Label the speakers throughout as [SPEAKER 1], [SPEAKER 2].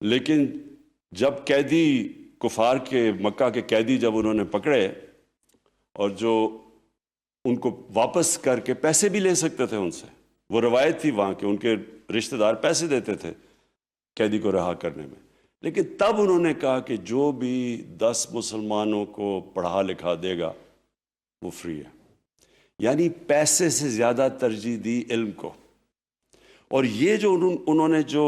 [SPEAKER 1] لیکن جب قیدی کفار کے مکہ کے قیدی جب انہوں نے پکڑے اور جو ان کو واپس کر کے پیسے بھی لے سکتے تھے ان سے، وہ روایت تھی وہاں کے، ان کے رشتہ دار پیسے دیتے تھے قیدی کو رہا کرنے میں، لیکن تب انہوں نے کہا کہ جو بھی 10 مسلمانوں کو پڑھا لکھا دے گا وہ فری ہے. یعنی پیسے سے زیادہ ترجیح دی علم کو. اور یہ جو انہوں نے جو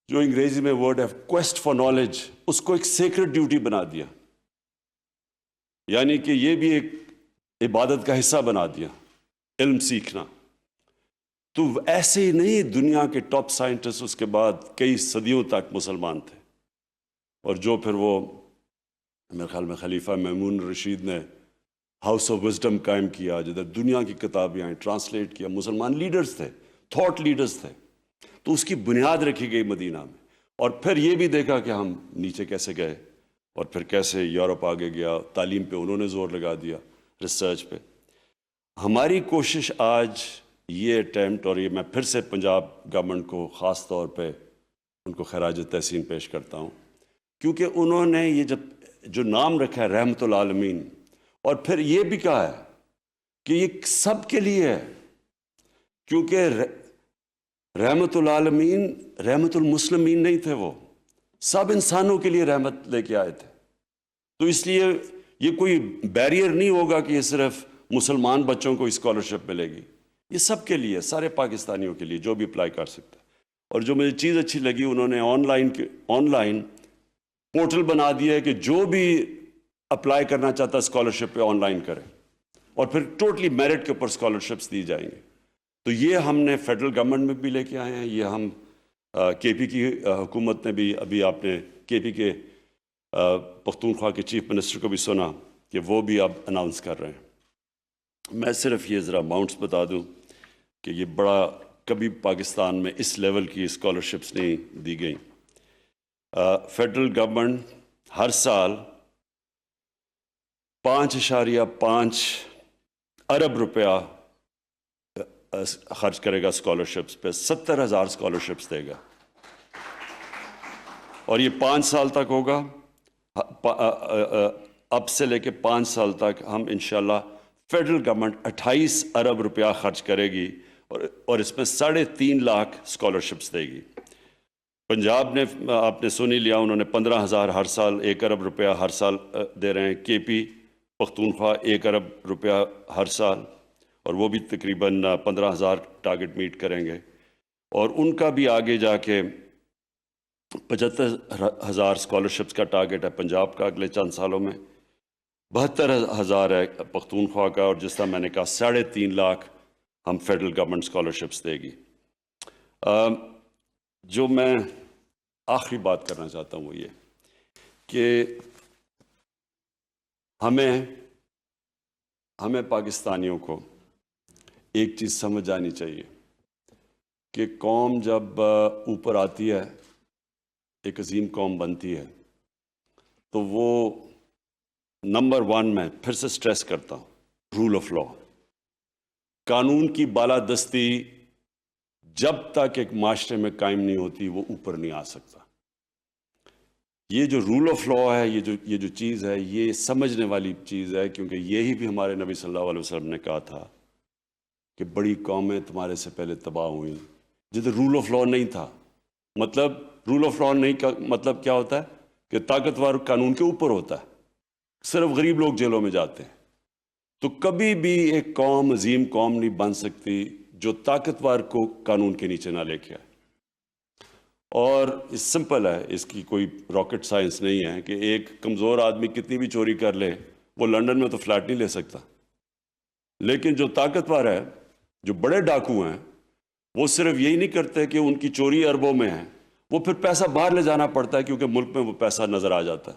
[SPEAKER 1] انگریزی میں ورڈ ہے کویسٹ فار نالج، اس کو ایک سیکرڈ ڈیوٹی بنا دیا، یعنی کہ یہ بھی ایک عبادت کا حصہ بنا دیا علم سیکھنا. تو ایسے ہی نہیں دنیا کے ٹاپ سائنٹسٹ اس کے بعد کئی صدیوں تک مسلمان تھے، اور جو پھر وہ میرے خیال میں خلیفہ مامون رشید نے ہاؤس آف وزڈم قائم کیا، جدھر دنیا کی کتابیں آئیں، ٹرانسلیٹ کیا، مسلمان لیڈرز تھے، تھاٹ لیڈرز تھے. تو اس کی بنیاد رکھی گئی مدینہ میں. اور پھر یہ بھی دیکھا کہ ہم نیچے کیسے گئے، اور پھر کیسے یورپ آگے گیا، تعلیم پہ انہوں نے زور لگا دیا، ریسرچ پہ. ہماری کوشش آج یہ اٹیمپٹ، اور یہ میں پھر سے پنجاب گورنمنٹ کو خاص طور پہ ان کو خراج تحسین پیش کرتا ہوں، کیونکہ انہوں نے یہ جو نام رکھا ہے رحمت العالمین، اور پھر یہ بھی کہا ہے کہ یہ سب کے لیے ہے، کیونکہ رحمت العالمین رحمت المسلمین نہیں تھے، وہ سب انسانوں کے لیے رحمت لے کے آئے تھے. تو اس لیے یہ کوئی بیریئر نہیں ہوگا کہ یہ صرف مسلمان بچوں کو اسکالرشپ ملے گی، یہ سب کے لیے، سارے پاکستانیوں کے لیے جو بھی اپلائی کر سکتا ہے. اور جو مجھے چیز اچھی لگی، انہوں نے آن لائن پورٹل بنا دیا ہے کہ جو بھی اپلائی کرنا چاہتا اسکالرشپ پہ آن لائن کرے، اور پھر ٹوٹلی میرٹ کے اوپر اسکالرشپس دی جائیں گے. تو یہ ہم نے فیڈرل گورنمنٹ میں بھی لے کے آئے ہیں، یہ ہم کے پی کی حکومت نے بھی، ابھی آپ نے کے پی کے پختونخوا کے چیف منسٹر کو بھی سنا کہ وہ بھی اب اناؤنس کر رہے ہیں. میں صرف یہ ذرا اماؤنٹس بتا دوں کہ یہ بڑا کبھی پاکستان میں اس لیول کی اسکالرشپس نہیں دی گئیں. فیڈرل گورنمنٹ ہر سال 5.5 ارب روپیہ خرچ کرے گا اسکالرشپس پہ، 70,000 اسکالرشپس دے گا، اور یہ 5 سال تک ہوگا. اب سے لے کے 5 سال تک ہم انشاءاللہ فیڈرل گورنمنٹ 28 ارب روپیہ خرچ کرے گی، اور اس میں 3.5 لاکھ اسکالرشپس دے گی. پنجاب نے آپ نے سن ہی لیا، انہوں نے 15,000 ہر سال، 1 ارب روپیہ ہر سال دے رہے ہیں. کے پی پختونخوا 1 ارب روپیہ ہر سال، اور وہ بھی تقریباً 15,000 ٹارگٹ میٹ کریں گے. اور ان کا بھی آگے جا کے 75,000 اسکالرشپس کا ٹارگٹ ہے پنجاب کا اگلے چند سالوں میں، 72,000 ہے پختونخوا کا، اور جس طرح میں نے کہا 3.5 لاکھ ہم فیڈرل گورنمنٹ اسکالرشپس دے گی. جو میں آخری بات کرنا چاہتا ہوں وہ یہ کہ ہمیں پاکستانیوں کو ایک چیز سمجھ آنی چاہیے کہ قوم جب اوپر آتی ہے، ایک عظیم قوم بنتی ہے، تو وہ نمبر 1 میں پھر سے سٹریس کرتا ہوں، رول آف لا، قانون کی بالادستی جب تک ایک معاشرے میں قائم نہیں ہوتی وہ اوپر نہیں آ سکتا. یہ جو رول آف لا ہے، یہ جو چیز ہے، یہ سمجھنے والی چیز ہے، کیونکہ یہی بھی ہمارے نبی صلی اللہ علیہ وسلم نے کہا تھا کہ بڑی قومیں تمہارے سے پہلے تباہ ہوئیں جدھر رول آف لا نہیں تھا. مطلب رول آف لا نہیں کا مطلب کیا ہوتا ہے کہ طاقتور قانون کے اوپر ہوتا ہے، صرف غریب لوگ جیلوں میں جاتے ہیں. تو کبھی بھی ایک قوم عظیم قوم نہیں بن سکتی جو طاقتور کو قانون کے نیچے نہ لے کے آئے. اور سمپل ہے، اس کی کوئی راکٹ سائنس نہیں ہے کہ ایک کمزور آدمی کتنی بھی چوری کر لے، وہ لنڈن میں تو فلیٹ نہیں لے سکتا، لیکن جو طاقتور ہے، جو بڑے ڈاکو ہیں، وہ صرف یہی نہیں کرتے کہ ان کی چوری اربوں میں ہے، وہ پھر پیسہ باہر لے جانا پڑتا ہے کیونکہ ملک میں وہ پیسہ نظر آ جاتا ہے.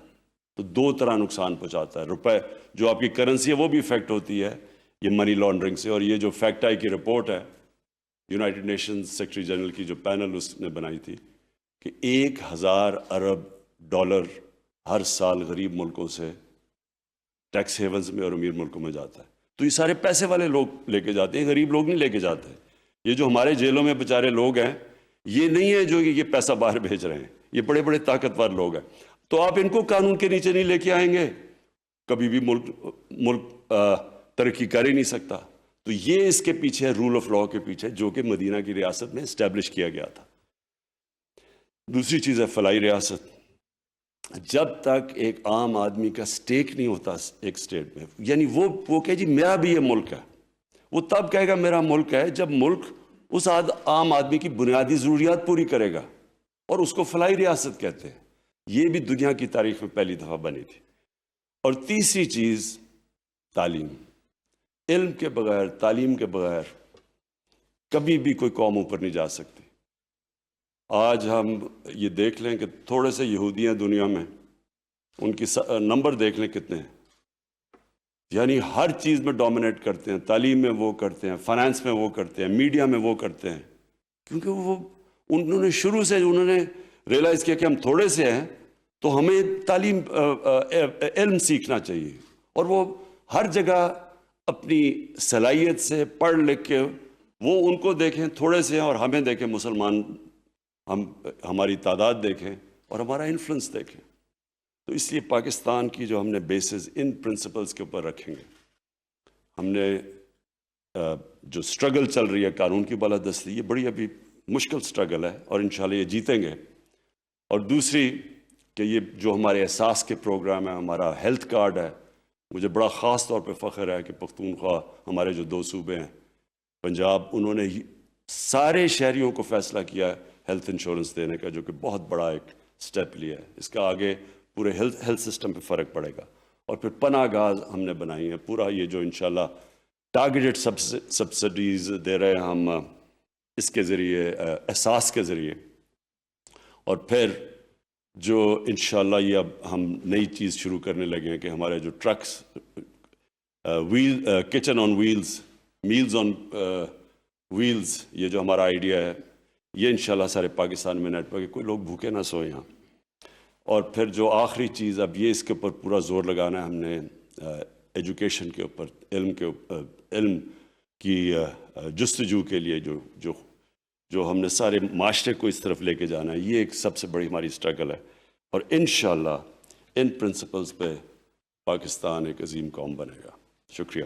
[SPEAKER 1] تو 2 طرح نقصان پہنچاتا ہے. روپے جو آپ کی کرنسی ہے وہ بھی افیکٹ ہوتی ہے یہ منی لانڈرنگ سے. اور یہ جو فیکٹ آئی کی رپورٹ ہے یونائٹڈ نیشنز سیکرٹری جنرل کی جو پینل اس نے بنائی تھی کہ 1,000 ارب ڈالر ہر سال غریب ملکوں سے ٹیکس ہیونز میں اور امیر ملکوں میں جاتا ہے. تو یہ سارے پیسے والے لوگ لے کے جاتے ہیں، غریب لوگ نہیں لے کے جاتے. یہ جو ہمارے جیلوں میں بیچارے لوگ ہیں، یہ نہیں ہے جو یہ پیسہ باہر بھیج رہے ہیں، یہ بڑے بڑے طاقتور لوگ ہیں، تو آپ ان کو قانون کے نیچے نہیں لے کے آئیں گے، کبھی بھی ملک ترقی کر ہی نہیں سکتا۔ تو یہ اس کے پیچھے رول آف لاء کے پیچھے، جو کہ مدینہ کی ریاست میں اسٹیبلش کیا گیا تھا۔ دوسری چیز ہے فلاحی ریاست۔ جب تک ایک عام آدمی کا سٹیک نہیں ہوتا ایک سٹیٹ میں، یعنی وہ کہ جی میرا بھی یہ ملک ہے، وہ تب کہے گا میرا ملک ہے جب ملک اس عام آدمی کی بنیادی ضروریات پوری کرے گا، اور اس کو فلاحی ریاست کہتے ہیں۔ یہ بھی دنیا کی تاریخ میں پہلی دفعہ بنی تھی۔ اور تیسری چیز تعلیم۔ علم کے بغیر، تعلیم کے بغیر کبھی بھی کوئی قوم اوپر نہیں جا سکتی۔ آج ہم یہ دیکھ لیں کہ تھوڑے سے یہودی ہیں دنیا میں، ان کی نمبر دیکھ لیں کتنے ہیں، یعنی ہر چیز میں ڈومینیٹ کرتے ہیں، تعلیم میں وہ کرتے ہیں، فائنانس میں وہ کرتے ہیں، میڈیا میں وہ کرتے ہیں، کیونکہ انہوں نے شروع سے ریلائز کیا کہ ہم تھوڑے سے ہیں تو ہمیں تعلیم علم سیکھنا چاہیے، اور وہ ہر جگہ اپنی صلاحیت سے پڑھ لکھ کے وہ ان کو دیکھیں تھوڑے سے ہیں، اور ہمیں دیکھیں مسلمان، ہماری تعداد دیکھیں اور ہمارا انفلوئنس دیکھیں۔ تو اس لیے پاکستان کی جو ہم نے بیسز ان پرنسپلز کے اوپر رکھیں گے، ہم نے جو سٹرگل چل رہی ہے قانون کی بالادستی، یہ بڑی ابھی مشکل سٹرگل ہے، اور انشاءاللہ یہ جیتیں گے۔ اور دوسری کہ یہ جو ہمارے احساس کے پروگرام ہے، ہمارا ہیلتھ کارڈ ہے، مجھے بڑا خاص طور پہ فخر ہے کہ پختونخوا ہمارے جو 2 صوبے ہیں، پنجاب، انہوں نے سارے شہریوں کو فیصلہ کیا ہے ہیلتھ انشورنس دینے کا، جو کہ بہت بڑا ایک سٹیپ لیا ہے۔ اس کا آگے پورے ہیلتھ سسٹم پہ فرق پڑے گا۔ اور پھر پناہ گاہ ہم نے بنائی ہیں، پورا یہ جو انشاءاللہ ٹارگیٹڈ سبسڈیز دے رہے ہیں ہم اس کے ذریعے، احساس کے ذریعے۔ اور پھر جو انشاءاللہ یہ اب ہم نئی چیز شروع کرنے لگے ہیں کہ ہمارے جو ٹرکس، کچن آن ویلز، میلز آن ویلز، یہ جو ہمارا آئیڈیا ہے، یہ انشاءاللہ سارے پاکستان میں نیٹ ورک، کوئی لوگ بھوکے نہ سوئیں یہاں۔ اور پھر جو آخری چیز، اب یہ اس کے اوپر پورا زور لگانا ہے ہم نے، ایجوکیشن کے اوپر، علم کی جستجو کے لیے جو ہم نے سارے معاشرے کو اس طرف لے کے جانا ہے، یہ ایک سب سے بڑی ہماری سٹرگل ہے۔ اور انشاءاللہ ان پرنسپلز پہ پاکستان ایک عظیم قوم بنے گا۔ شکریہ۔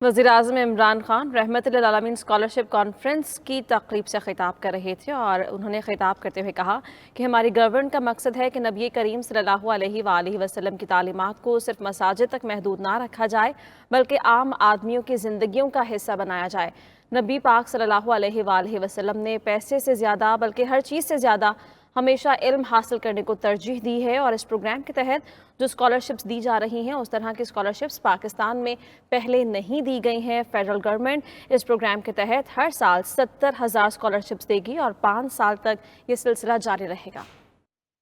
[SPEAKER 2] وزیراعظم عمران خان رحمت للعالمین اسکالرشپ کانفرنس کی تقریب سے خطاب کر رہے تھے، اور انہوں نے خطاب کرتے ہوئے کہا کہ ہماری گورنمنٹ کا مقصد ہے کہ نبی کریم صلی اللہ علیہ وآلہ وسلم کی تعلیمات کو صرف مساجد تک محدود نہ رکھا جائے، بلکہ عام آدمیوں کی زندگیوں کا حصہ بنایا جائے۔ نبی پاک صلی اللہ علیہ وآلہ وسلم نے پیسے سے زیادہ، بلکہ ہر چیز سے زیادہ ہمیشہ علم حاصل کرنے کو ترجیح دی ہے، اور اس پروگرام کے تحت جو اسکالرشپس دی جا رہی ہیں، اس طرح کی اسکالرشپس پاکستان میں پہلے نہیں دی گئی ہیں۔ فیڈرل گورنمنٹ اس پروگرام کے تحت ہر سال 70,000 اسکالرشپس دے گی، اور 5 سال تک یہ سلسلہ جاری رہے گا۔